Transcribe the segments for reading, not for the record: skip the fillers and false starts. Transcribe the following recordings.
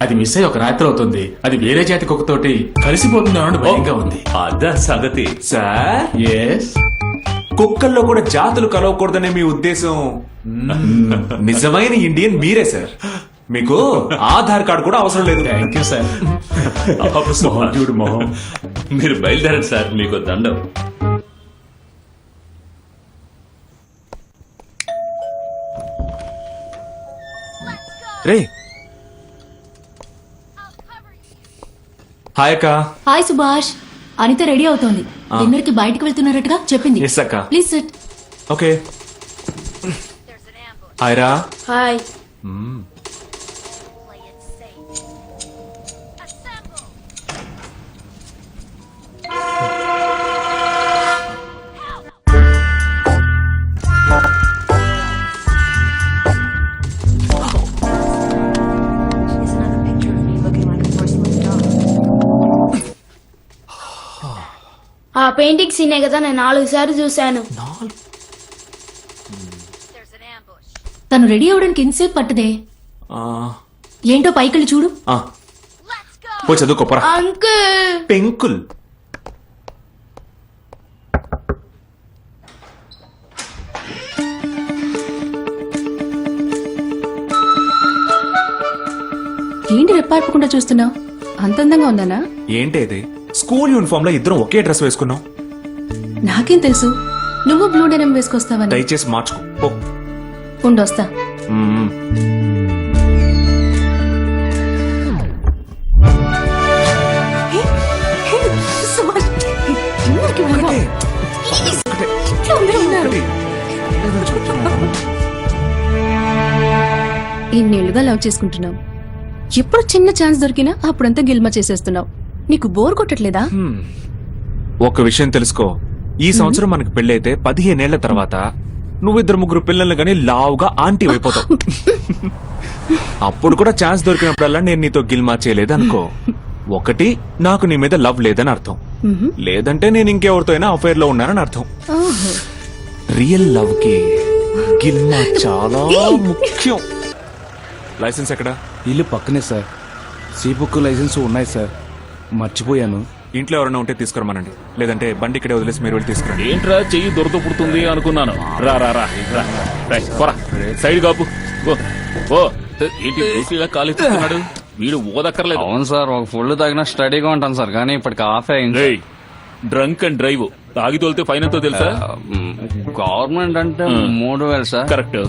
అది మిస్ అయ్యి ఒక రాత్రి అవుతుంది. అది వేరే జాతి కుక్కతోటి కలిసిపోతుంది అని భయంగా ఉంది. అదా సంగతి సార్. ఎస్, కుక్కల్లో కూడా జాతులు కలవకూడదనే మీ ఉద్దేశం. నిజమైన ఇండియన్ మీరే సార్. మీకు ఆధార్ కార్డు కూడా అవసరం లేదు. Thank you sir. మొహం చూడు మొహం. మీరు బయలుదేరండి సార్, మీకు దండం. రే హాయ్ అక్క. హాయ్ సుభాష్. అనిత రెడీ అవుతోంది. డిన్నర్ కి బయటకు వెళ్తున్నట్టుగా చెప్పింది. ఎస్ అక్క. Please SIT. ఓకే. హాయ్ రా. హాయ్. ఆ పెయింటింగ్ సీనే కదా నేను 4 సార్లు చూశాను. తను రెడీ అవడానికి ఎంతసేపు పట్టదే? ఏంటో పైకెళ్ళి చూడు. పో చదువుకోపరా. అంకుల్ పెంకుల్. ఏంటి రెప్పార్పకుండా చూస్తున్నావు? అంత అందంగా ఉందానా? ఏంటి ఇది? స్కూల్ యూనిఫామ్ లో ఇద్దరం ఒకే డ్రెస్ వేసుకున్నాం. నాకేం తెలుసు నువ్వు బ్లూ డెనిమ్ వేసుకొస్తావని. దయచేసి మార్చుకో. పో. ఉండొస్తా. మ్మ్. ఇన్నేళ్లుగా లవ్ చేసుకుంటున్నావు. ఎప్పుడు చిన్న ఛాన్స్ దొరికినా అప్పుడంతా గిల్మా చేసేస్తున్నావు. నీకు బోర్ కొట్టట్లేదా? ఒక విషయం తెలుసుకో. ఈ సంవత్సరం మనకి పెళ్ళైతే 15 ఏళ్ల తర్వాత నువ్వు 2-3 పిల్లల్ని గానీ లావుగా ఆంటీ అయిపోతావు. అప్పుడు కూడా ఛాన్స్ దొరికినప్పుడల్లా నేను నీతో గిల్మా చేయలేదు అనుకో. ఒకటి, నాకు నీ మీద లవ్ లేదని అర్థం. లేదంటే నేను ఇంకెవరితో అయినా అఫైర్ లో ఉన్నానని అర్థం. రియల్ లవ్ కి గిల్మా చాలా ముఖ్యం. లైసెన్స్ ఎక్కడా? ఇల్లు పక్కనే సార్. సి బుక్ లైసెన్స్ ఉన్నాయి సార్, మర్చిపోయాను. ఇంట్లో ఎవరైనా ఉంటే తీసుకురమానండి, లేదంటే బండి ఇక్కడే వదిలేసి మీరు వెళ్ళి తీసుకురండి. ఏంట్రా చెయ్యి దొరత పుడుతుంది అనుకున్నాను. రా రా రా రా. పోరా సైడ్ కాపు. ఓ ఏంటి ఇలా కాలెత్తుతున్నాడు వీడు? ఓదక్కర్లేదు. అవును సార్, ఒక ఫుల్ తాగినా స్టడీగా ఉంటాను సార్, కానీ ఇప్పటికి ఆఫ్ అయింది. డ్రంక్ అండ్ డ్రైవ్ తాగి తోలితే ఫైన్ ఎంతో తెలుసా? గవర్నమెంట్ అంటే 3000 సార్. కరెక్ట్.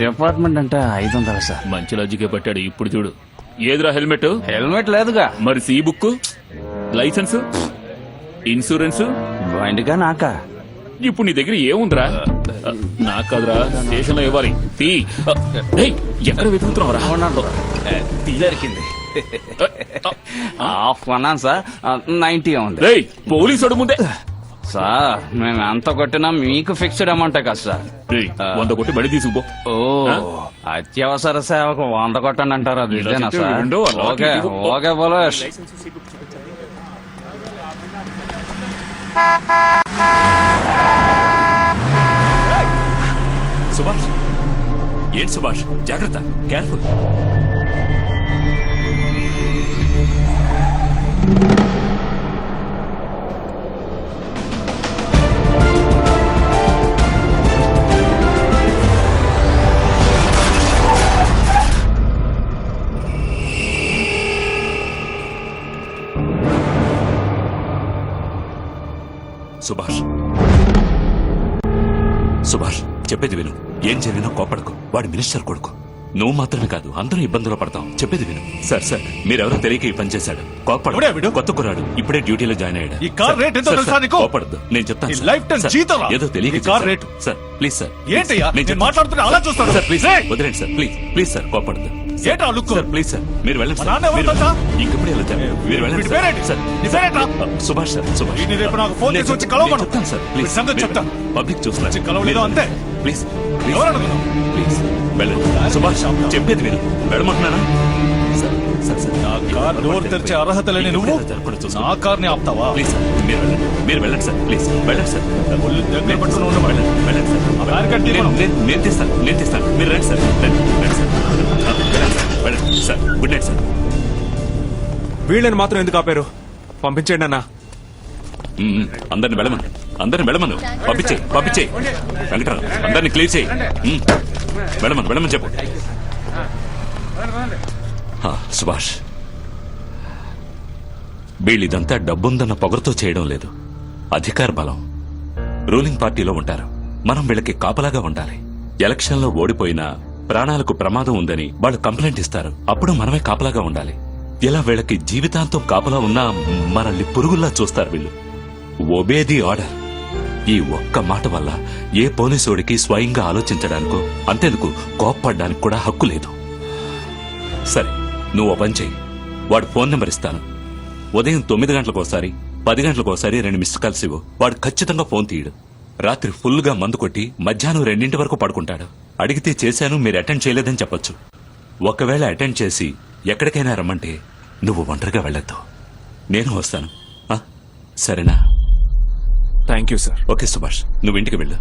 డిపార్ట్మెంట్ అంటే 500 సార్. మంచి లాజికే పట్టాడు. ఇప్పుడు చూడు, ఏదిరా హెల్మెట్? హెల్మెట్ లేదుగా. మరి సి బుక్, లైసెన్స్, ఇన్సూరెన్స్ బండిగా నాకా? ఇప్పుడు నీ దగ్గర ఏముందిరా? నాకు కాదురా, స్టేషన్ లో ఇవ్వాలి. ఎక్కడ వెతుకుతున్నావురా? దొరికింది. ఆఫ్ అన్నాను సార్, 90 ఉంది. పోలీసు ముందే సార్ మేము ఎంత కొట్టినా మీకు ఫిక్స్డ్ అమౌంటే కదా సార్. 100 కొట్టి బడి తీసుకుపో. ఓ అత్యవసర సేవకు 100 కొట్టండి అంటారు, అది ఇదేనా sir? Okay okay police. Subhash, ఏంటి సుభాష్? జాగ్రత్త, కేర్ఫుల్. సుభాష్, సుభాష్ చెప్పేది విను. ఏం జరిగినా కోపడకు. వాడి మినిస్టర్ కొడుకు. నువ్వు మాత్రమే కాదు, అందరూ ఇబ్బందులు పడతాం. చెప్పేది విను. సార్ సార్ మీరెవరో తెలియక ఈ పని చేశాడు. కోపడు. కొత్త కుర్రాడు, ఇప్పుడే డ్యూటీలో జాయిన్ అయ్యాడు. ఈ కార్ రేట్ ఎంతో తెలుసా నీకు? కోపడద్దు, నేను చెప్తాను. ఈ లైఫ్ టైం జీతం రా. ఏదో తెలియక ఈ car rate. Sir please sir. ఏంటయ్యా నేను నేను మాట్లాడుతున్నా అలా చూస్తాను సార్. ప్లీజ్ వదిలేండి సార్. ప్లీజ్ ప్లీజ్ సార్, కోపడద్దు. ఏంటా లుక్? సార్ ప్లీజ్ సార్, మీరు వెళ్ళండి మా సార్. నాన్న ఎవరు మీరు తెలుసా? ఇంకప్పుడే వెళ్ళొచ్చారు. మీరు వెళ్ళండి వీడి సార్. పేరేంటి? సార్ నీ పేరేంట్రా? సుభాష్ సార్. సుభాష్ వీడిని రేపు నాకు ఫోన్ నేను చేసి వచ్చి కలవమను. చెప్తాను సార్. ప్లీజ్ వీడి సంగతి చెప్తాను. పబ్లిక్ చూస్తున్నారు. వచ్చి కలవలేదు అంతే. ప్లీజ్ ఎవరు అనుకున్నావు? ప్లీజ్ వెళ్ళండి. సుభాష్ చెప్పేది విను. వెళ్ళమంటున్నానా? సార్ సార్ సార్, నా కార్ డోర్ తెరిచే అర్హత లేని నువ్వు నా కార్ ని ఆపుతావా? ప్లీజ్ సార్, మీరు వెళ్ళండి సార్. ప్లీజ్ వెళ్ళండి సార్. ఒళ్ళు దగ్గర పట్టుకుని ఉండమని. వెళ్ళండి సార్. ఆ బ్యారికేడ్ తీయమను. నేను తీస్తాను. మీరు రండి సార్. రండి సార్. వెళ్ళండి సార్. వెళ్ళండి సార్. Good night sir. వీళ్ళని మాత్రం ఎందుకు ఆపారు? పంపించండి అన్నా. అందరిని వెళ్ళమను పంపించేయి వెంకటరావు, అందరిని క్లియర్ చేయి. వెళ్ళమని చెప్పు. సుభాష్, వీళ్ళిదంతా డబ్బుందన్న పొగరుతో చేయడం లేదు, అధికార బలం. రూలింగ్ పార్టీలో ఉంటారు, మనం వీళ్ళకి కాపలాగా ఉండాలి. ఎలక్షన్లో ఓడిపోయినా ప్రాణాలకు ప్రమాదం ఉందని వాళ్ళు కంప్లైంట్ ఇస్తారు, అప్పుడు మనమే కాపలాగా ఉండాలి. ఇలా వీళ్ళకి జీవితాంతం కాపలా ఉన్నా మనల్ని పురుగుల్లా చూస్తారు వీళ్ళు. Obey the order. ఈ ఒక్క మాట వల్ల ఏ పోలీసోడికి స్వయంగా ఆలోచించడానికో అంతేందుకు కోప్పడ్డానికి కూడా హక్కు లేదు. సరే, నువ్వు ఓ పని చెయ్యి. వాడు ఫోన్ నెంబర్ ఇస్తాను. ఉదయం 9 గంటలకోసారి 10 గంటలకోసారి 2 మిస్డ్ కాల్స్ ఇవ్వు. వాడు ఖచ్చితంగా ఫోన్ తీయడు. రాత్రి ఫుల్ గా మందు కొట్టి మధ్యాహ్నం 2 వరకు పడుకుంటాడు. అడిగితే చేశాను, మీరు అటెండ్ చేయలేదని చెప్పొచ్చు. ఒకవేళ అటెండ్ చేసి ఎక్కడికైనా రమ్మంటే నువ్వు ఒంటరిగా వెళ్ళొద్దు, నేను వస్తాను. సరేనా? Thank you sir. Okay Subhash, నువ్వు ఇంటికి వెళ్ళు.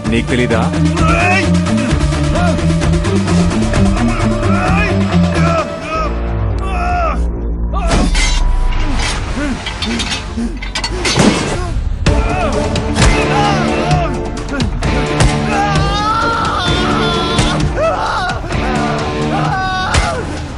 నీకు తెలీదా?